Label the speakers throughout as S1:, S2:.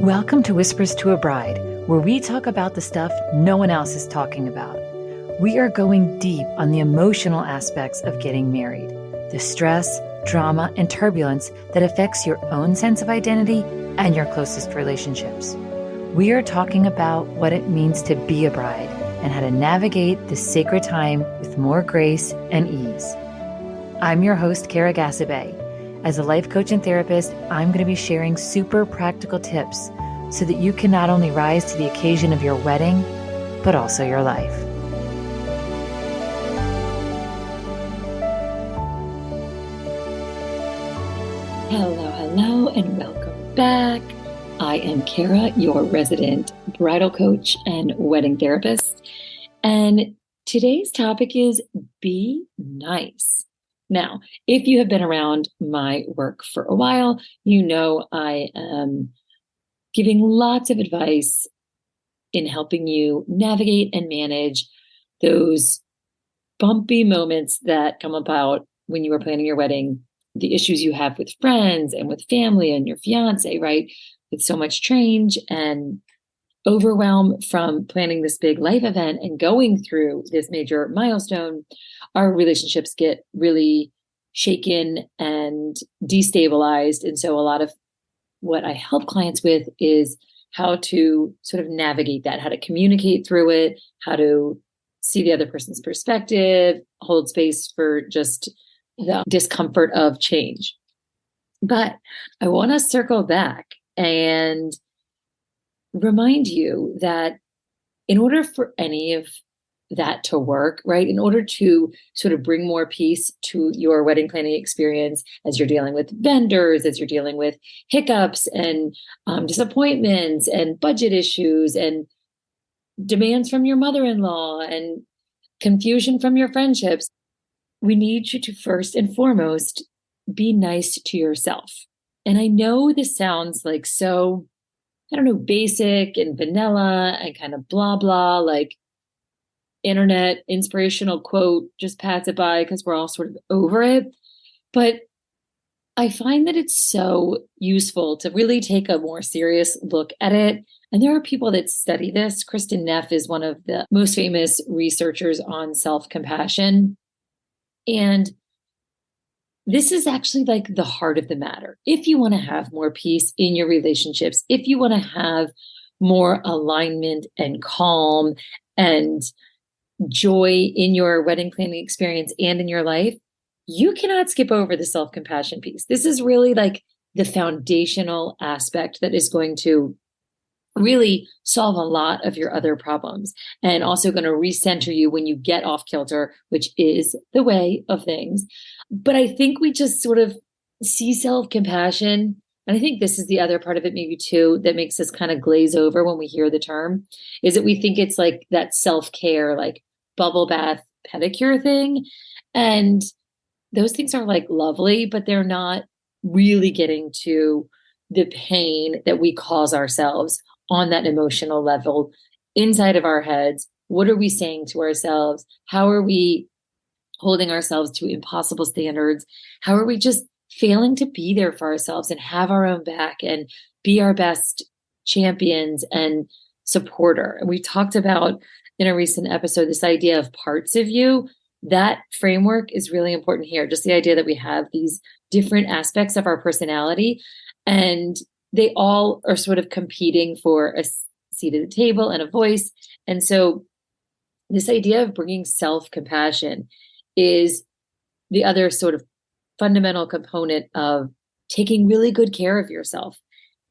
S1: Welcome to Whispers to a Bride, where we talk about the stuff no one else is talking about. We are going deep on the emotional aspects of getting married, the stress, drama, and turbulence that affects your own sense of identity and your closest relationships. We are talking about what it means to be a bride and how to navigate this sacred time with more grace and ease. I'm your host, Kara Gassabay. As a life coach and therapist, I'm going to be sharing super practical tips so that you can not only rise to the occasion of your wedding, but also your life. Hello, and welcome back. I am Kara, your resident bridal coach and wedding therapist. And today's topic is be nice. Now, if you have been around my work for a while, you know I am giving lots of advice in helping you navigate and manage those bumpy moments that come about when you are planning your wedding, the issues you have with friends and with family and your fiance, right? With so much change and overwhelm from planning this big life event and going through this major milestone, our relationships get really shaken and destabilized. And so a lot of what I help clients with is how to sort of navigate that, how to communicate through it, how to see the other person's perspective, hold space for just the discomfort of change. But I want to circle back and remind you that in order for any of that to work, right, in order to sort of bring more peace to your wedding planning experience as you're dealing with vendors, as you're dealing with hiccups and disappointments and budget issues and demands from your mother-in-law and confusion from your friendships, we need you to first and foremost be nice to yourself. And I know this sounds like so, I don't know, basic and vanilla and kind of blah, blah, like internet inspirational quote, just pass it by because we're all sort of over it. But I find that it's so useful to really take a more serious look at it. And there are people that study this. Kristen Neff is one of the most famous researchers on self-compassion. And this is actually like the heart of the matter. If you want to have more peace in your relationships, if you want to have more alignment and calm and joy in your wedding planning experience and in your life, you cannot skip over the self-compassion piece. This is really like the foundational aspect that is going to really solve a lot of your other problems and also going to recenter you when you get off kilter, which is the way of things. But I think we just sort of see self-compassion. And I think this is the other part of it maybe too, that makes us kind of glaze over when we hear the term, is that we think it's like that self-care, like bubble bath pedicure thing. And those things are like lovely, but they're not really getting to the pain that we cause ourselves on that emotional level inside of our heads. What are we saying to ourselves? How are we holding ourselves to impossible standards? How are we just failing to be there for ourselves and have our own back and be our best champions and supporter? And we talked about in a recent episode, this idea of parts of you. That framework is really important here. Just the idea that we have these different aspects of our personality and they all are sort of competing for a seat at the table and a voice. And so this idea of bringing self-compassion is the other sort of fundamental component of taking really good care of yourself.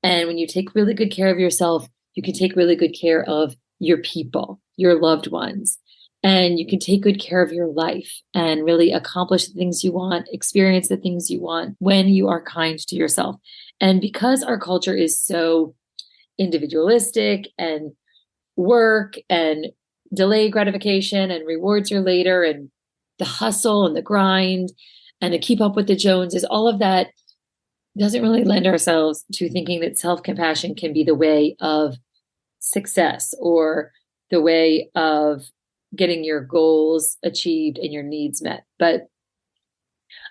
S1: And when you take really good care of yourself, you can take really good care of your people, your loved ones, and you can take good care of your life and really accomplish the things you want, experience the things you want when you are kind to yourself. And because our culture is so individualistic and work and delay gratification and rewards are later and the hustle and the grind and to keep up with the Joneses, all of that doesn't really lend ourselves to thinking that self-compassion can be the way of success or the way of getting your goals achieved and your needs met. But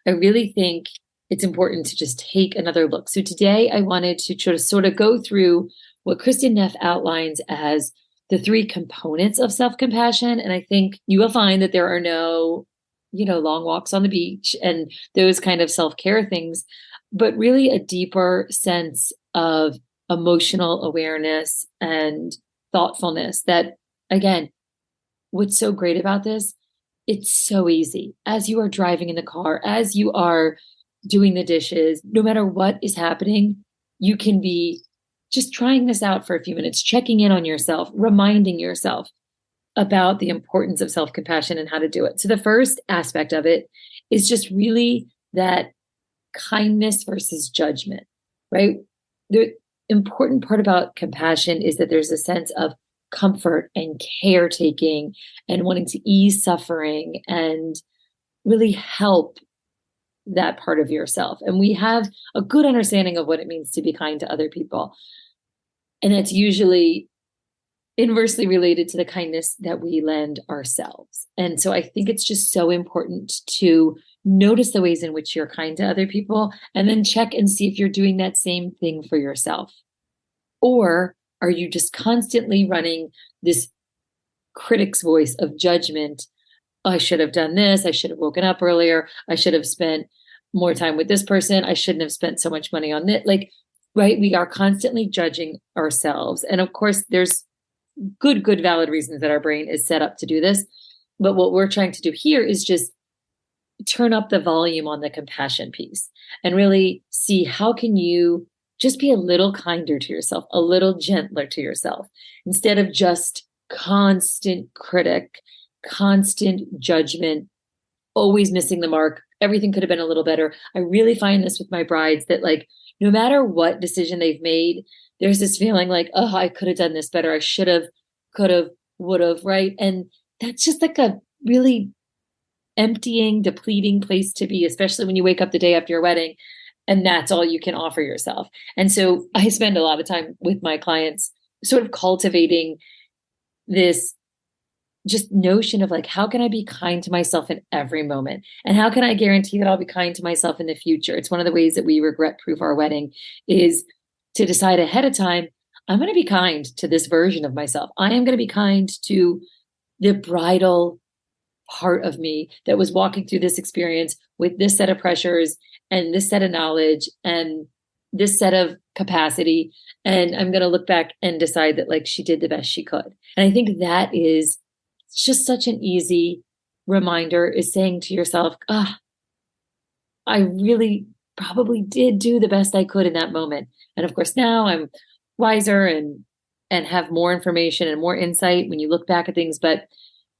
S1: I really think it's important to just take another look. So today I wanted to sort of go through what Kristen Neff outlines as the three components of self-compassion. And I think you will find that there are no, long walks on the beach and those kind of self-care things, but really a deeper sense of emotional awareness and thoughtfulness that, again, what's so great about this, it's so easy. As you are driving in the car, as you are doing the dishes, no matter what is happening, you can be just trying this out for a few minutes, checking in on yourself, reminding yourself about the importance of self-compassion and how to do it. So the first aspect of it is just really that kindness versus judgment, right? The important part about compassion is that there's a sense of comfort and caretaking and wanting to ease suffering and really help that part of yourself. And we have a good understanding of what it means to be kind to other people. And that's usually inversely related to the kindness that we lend ourselves. And so I think it's just so important to notice the ways in which you're kind to other people and then check and see if you're doing that same thing for yourself. Or are you just constantly running this critic's voice of judgment? I should have done this. I should have woken up earlier. I should have spent more time with this person. I shouldn't have spent so much money on this. Like, right? We are constantly judging ourselves. And of course, there's good, valid reasons that our brain is set up to do this. But what we're trying to do here is just turn up the volume on the compassion piece and really see how can you just be a little kinder to yourself, a little gentler to yourself, instead of just constant critic, constant judgment, always missing the mark. Everything could have been a little better. I really find this with my brides that like, no matter what decision they've made, there's this feeling like, oh, I could have done this better. I should have, could have, would have, right? And that's just like a really emptying, depleting place to be, especially when you wake up the day after your wedding and that's all you can offer yourself. And so I spend a lot of time with my clients sort of cultivating this just notion of like, how can I be kind to myself in every moment? And how can I guarantee that I'll be kind to myself in the future? It's one of the ways that we regret proof our wedding is to decide ahead of time, I'm going to be kind to this version of myself. I am going to be kind to the bridal part of me that was walking through this experience with this set of pressures and this set of knowledge and this set of capacity. And I'm going to look back and decide that like she did the best she could. And I think that is just such an easy reminder, is saying to yourself, I really probably did do the best I could in that moment. And of course, now I'm wiser and have more information and more insight when you look back at things. But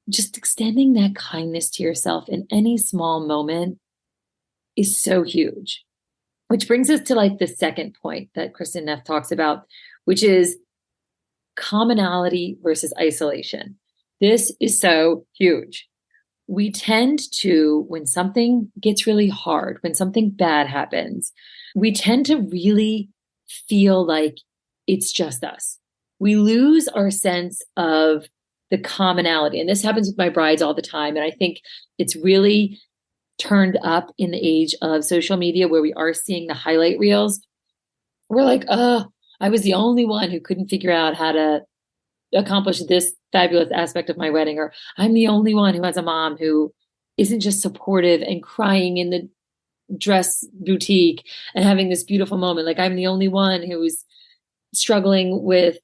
S1: just extending that kindness to yourself in any small moment is so huge. Which brings us to like the second point that Kristen Neff talks about, which is commonality versus isolation. This is so huge. We tend to, when something gets really hard, when something bad happens, we tend to really feel like it's just us. We lose our sense of the commonality. And this happens with my brides all the time. And I think it's really turned up in the age of social media where we are seeing the highlight reels. We're like, I was the only one who couldn't figure out how to accomplish this fabulous aspect of my wedding, or I'm the only one who has a mom who isn't just supportive and crying in the dress boutique and having this beautiful moment. Like I'm the only one who's struggling with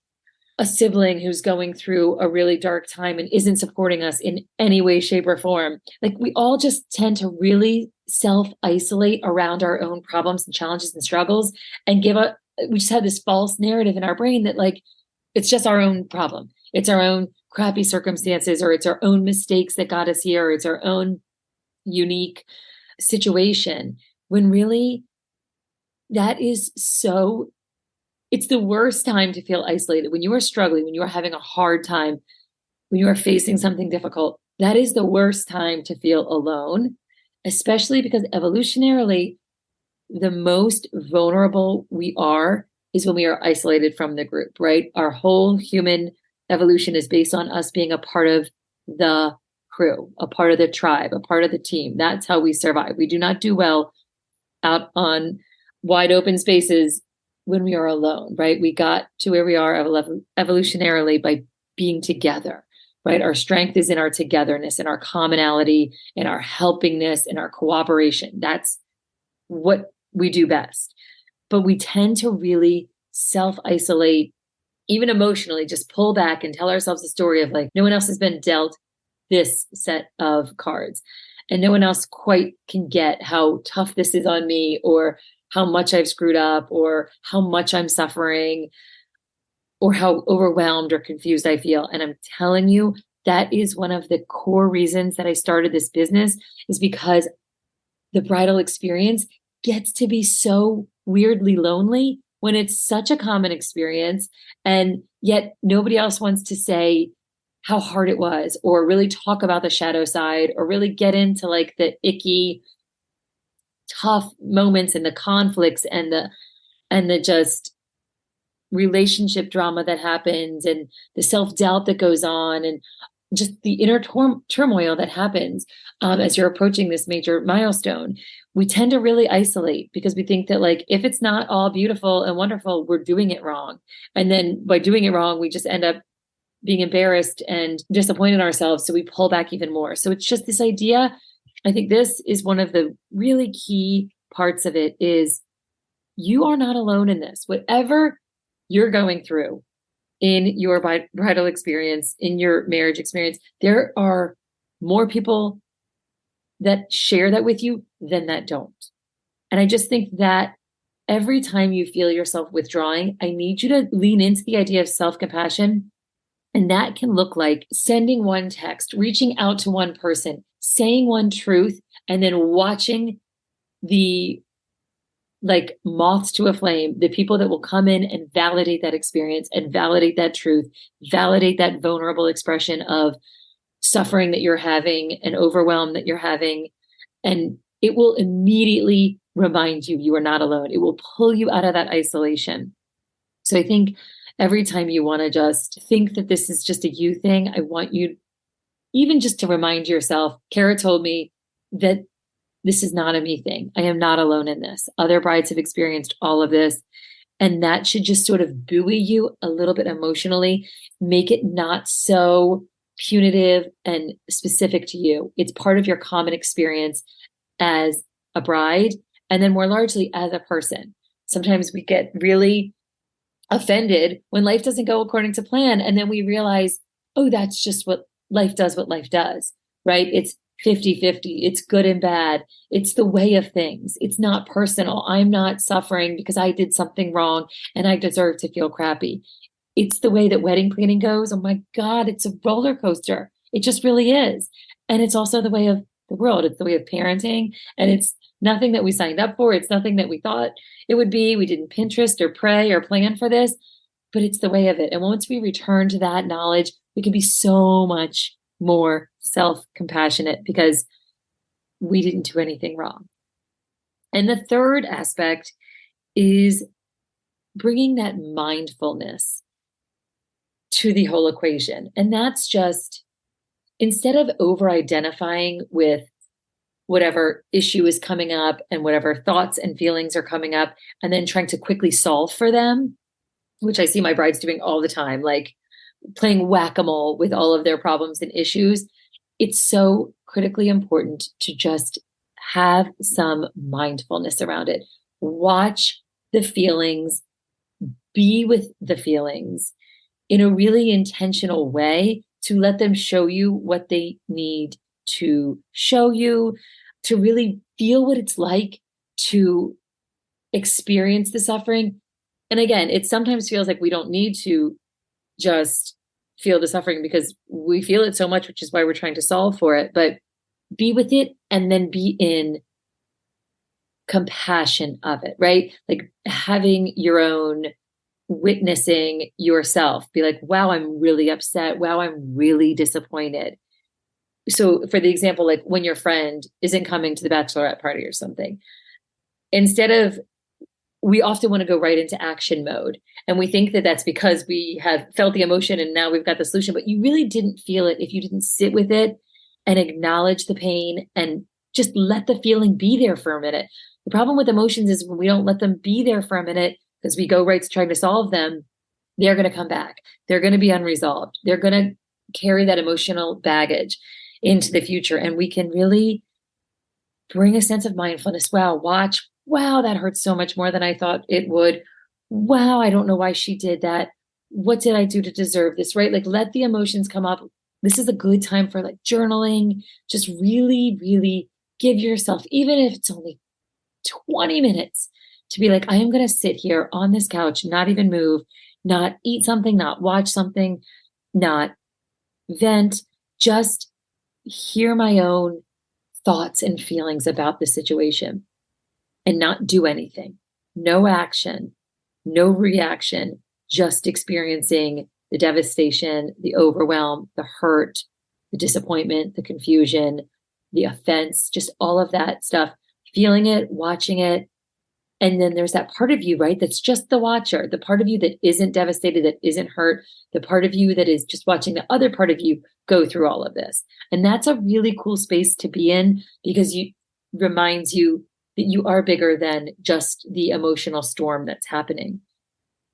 S1: a sibling who's going through a really dark time and isn't supporting us in any way, shape, or form. Like we all just tend to really self-isolate around our own problems and challenges and struggles and we just have this false narrative in our brain that like, it's just our own problem. It's our own crappy circumstances, or it's our own mistakes that got us here, or it's our own unique situation. When really that is so, it's the worst time to feel isolated. When you are struggling, when you are having a hard time, when you are facing something difficult, that is the worst time to feel alone, especially because evolutionarily, the most vulnerable we are is when we are isolated from the group, right? Our whole human evolution is based on us being a part of the crew, a part of the tribe, a part of the team. That's how we survive. We do not do well out on wide open spaces when we are alone, right? We got to where we are evolutionarily by being together, right? Our strength is in our togetherness, in our commonality, in our helpingness, in our cooperation. That's what we do best. But we tend to really self-isolate, even emotionally, just pull back and tell ourselves a story of like, no one else has been dealt this set of cards. And no one else quite can get how tough this is on me, or how much I've screwed up, or how much I'm suffering, or how overwhelmed or confused I feel. And I'm telling you, that is one of the core reasons that I started this business, is because the bridal experience gets to be so weirdly lonely when it's such a common experience. And yet nobody else wants to say how hard it was, or really talk about the shadow side, or really get into like the icky, tough moments and the conflicts and the just relationship drama that happens, and the self-doubt that goes on, and just the inner turmoil that happens as you're approaching this major milestone. We tend to really isolate because we think that like, if it's not all beautiful and wonderful, we're doing it wrong. And then by doing it wrong, we just end up being embarrassed and disappointed in ourselves. So we pull back even more. So it's just this idea. I think this is one of the really key parts of it, is you are not alone in this. Whatever you're going through in your bridal experience, in your marriage experience, there are more people that share that with you than that don't. And I just think that every time you feel yourself withdrawing, I need you to lean into the idea of self-compassion. And that can look like sending one text, reaching out to one person, saying one truth, and then watching the like moths to a flame, the people that will come in and validate that experience and validate that truth, validate that vulnerable expression of suffering that you're having and overwhelm that you're having. And it will immediately remind you, you are not alone. It will pull you out of that isolation. So I think every time you want to just think that this is just a you thing, I want you even just to remind yourself, Kara told me that this is not a me thing. I am not alone in this. Other brides have experienced all of this. And that should just sort of buoy you a little bit emotionally, make it not so punitive and specific to you. It's part of your common experience as a bride, and then more largely as a person. Sometimes we get really offended when life doesn't go according to plan. And then we realize, oh, that's just what life does, right? It's 50-50. It's good and bad. It's the way of things. It's not personal. I'm not suffering because I did something wrong and I deserve to feel crappy. It's the way that wedding planning goes. Oh my God, it's a roller coaster. It just really is. And it's also the way of the world. It's the way of parenting. And it's nothing that we signed up for. It's nothing that we thought it would be. We didn't Pinterest or pray or plan for this, but it's the way of it. And once we return to that knowledge, we can be so much more self-compassionate because we didn't do anything wrong. And the third aspect is bringing that mindfulness to the whole equation. And that's just, instead of over-identifying with whatever issue is coming up and whatever thoughts and feelings are coming up, and then trying to quickly solve for them, which I see my brides doing all the time, like playing whack-a-mole with all of their problems and issues. It's so critically important to just have some mindfulness around it. Watch the feelings, be with the feelings in a really intentional way to let them show you what they need to show you, to really feel what it's like to experience the suffering. And again, it sometimes feels like we don't need to just feel the suffering because we feel it so much, which is why we're trying to solve for it. But be with it and then be in compassion of it, right? Like having your own, witnessing yourself, be like, wow, I'm really upset. Wow, I'm really disappointed. So for the example, like when your friend isn't coming to the bachelorette party or something, instead of, we often want to go right into action mode. And we think that that's because we have felt the emotion and now we've got the solution, but you really didn't feel it if you didn't sit with it and acknowledge the pain and just let the feeling be there for a minute. The problem with emotions is when we don't let them be there for a minute, because we go right to trying to solve them, they're going to come back. They're going to be unresolved. They're going to carry that emotional baggage into the future. And we can really bring a sense of mindfulness. Wow, watch. Wow, that hurts so much more than I thought it would. Wow, I don't know why she did that. What did I do to deserve this? Right? Like, let the emotions come up. This is a good time for like journaling. Just really, really give yourself, even if it's only 20 minutes, to be like, I am going to sit here on this couch, not even move, not eat something, not watch something, not vent, just hear my own thoughts and feelings about the situation and not do anything. No action, no reaction, just experiencing the devastation, the overwhelm, the hurt, the disappointment, the confusion, the offense, just all of that stuff, feeling it, watching it. And then there's that part of you, right? That's just the watcher, the part of you that isn't devastated, that isn't hurt, the part of you that is just watching the other part of you go through all of this. And that's a really cool space to be in, because you reminds you that you are bigger than just the emotional storm that's happening.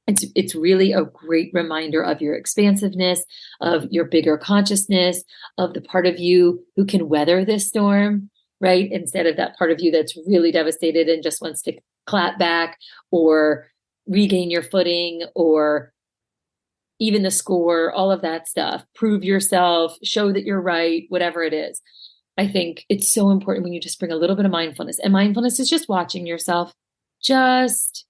S1: It's really a great reminder of your expansiveness, of your bigger consciousness, of the part of you who can weather this storm, right? Instead of that part of you that's really devastated and just wants to clap back or regain your footing, or even the score, all of that stuff. Prove yourself, show that you're right, whatever it is. I think it's so important when you just bring a little bit of mindfulness. And mindfulness is just watching yourself, just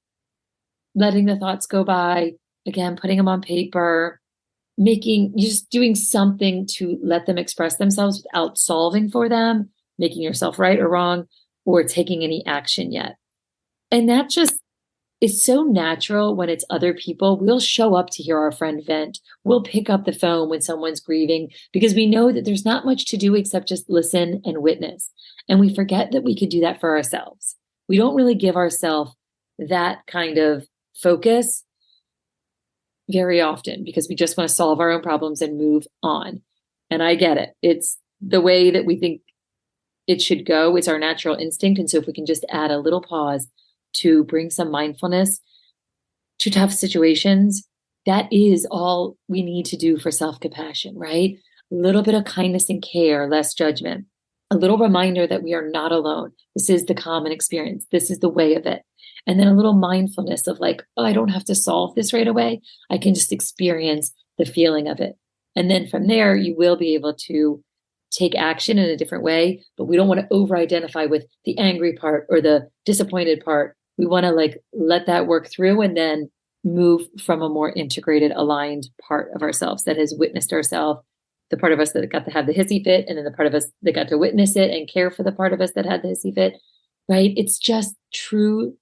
S1: letting the thoughts go by, again, putting them on paper, just doing something to let them express themselves without solving for them, making yourself right or wrong, or taking any action yet. And that just is so natural when it's other people. We'll show up to hear our friend vent. We'll pick up the phone when someone's grieving, because we know that there's not much to do except just listen and witness. And we forget that we could do that for ourselves. We don't really give ourselves that kind of focus very often, because we just want to solve our own problems and move on. And I get it. It's the way that we think it should go. It's our natural instinct. And so if we can just add a little pause to bring some mindfulness to tough situations, that is all we need to do for self-compassion, right? A little bit of kindness and care, less judgment, a little reminder that we are not alone. This is the common experience. This is the way of it. And then a little mindfulness of like, oh, I don't have to solve this right away. I can just experience the feeling of it. And then from there, you will be able to take action in a different way. But we don't want to over-identify with the angry part or the disappointed part. We want to like let that work through and then move from a more integrated, aligned part of ourselves that has witnessed ourselves, the part of us that got to have the hissy fit, and then the part of us that got to witness it and care for the part of us that had the hissy fit, right? It's just true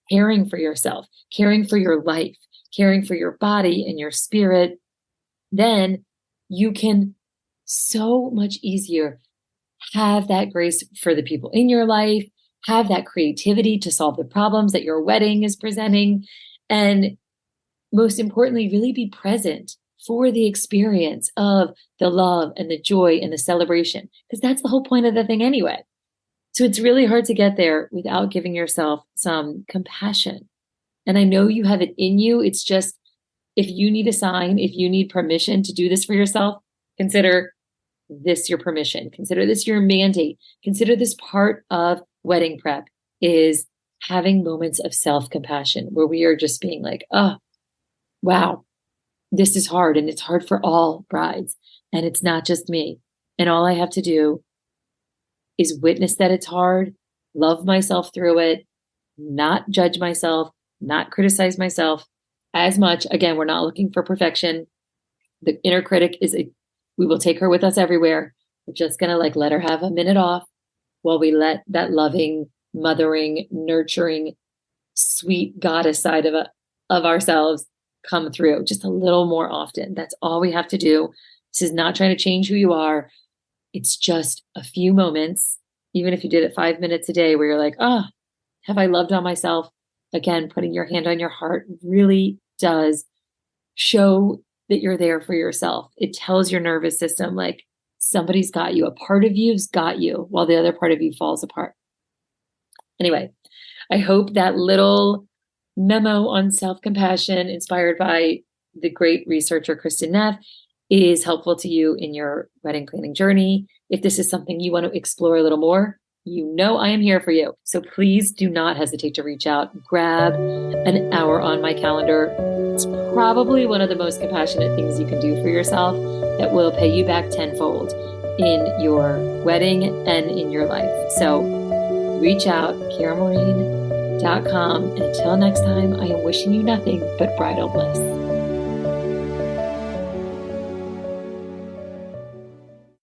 S1: caring for yourself, caring for your life, caring for your body and your spirit. Then you can so much easier have that grace for the people in your life, have that creativity to solve the problems that your wedding is presenting, and most importantly, really be present for the experience of the love and the joy and the celebration, because that's the whole point of the thing anyway. So it's really hard to get there without giving yourself some compassion. And I know you have it in you. It's just, if you need a sign, if you need permission to do this for yourself, consider this your permission. Consider this your mandate. Consider this part of wedding prep, is having moments of self-compassion where we are just being like, oh, wow, this is hard. And it's hard for all brides. And it's not just me. And all I have to do is witness that it's hard, love myself through it, not judge myself, not criticize myself as much. Again, we're not looking for perfection. The inner critic we will take her with us everywhere. We're just going to like let her have a minute off while we let that loving, mothering, nurturing, sweet goddess side of ourselves come through just a little more often. That's all we have to do. This is not trying to change who you are. It's just a few moments, even if you did it 5 minutes a day, where you're like, oh, have I loved on myself? Again, putting your hand on your heart really does show that you're there for yourself. It tells your nervous system, like, somebody's got you. A part of you's got you while the other part of you falls apart. Anyway, I hope that little memo on self-compassion inspired by the great researcher Kristen Neff is helpful to you in your wedding planning journey. If this is something you want to explore a little more, you know I am here for you. So please do not hesitate to reach out. Grab an hour on my calendar. It's probably one of the most compassionate things you can do for yourself that will pay you back tenfold in your wedding and in your life. So reach out, KiraMaureen.com. And until next time, I am wishing you nothing but bridal bliss.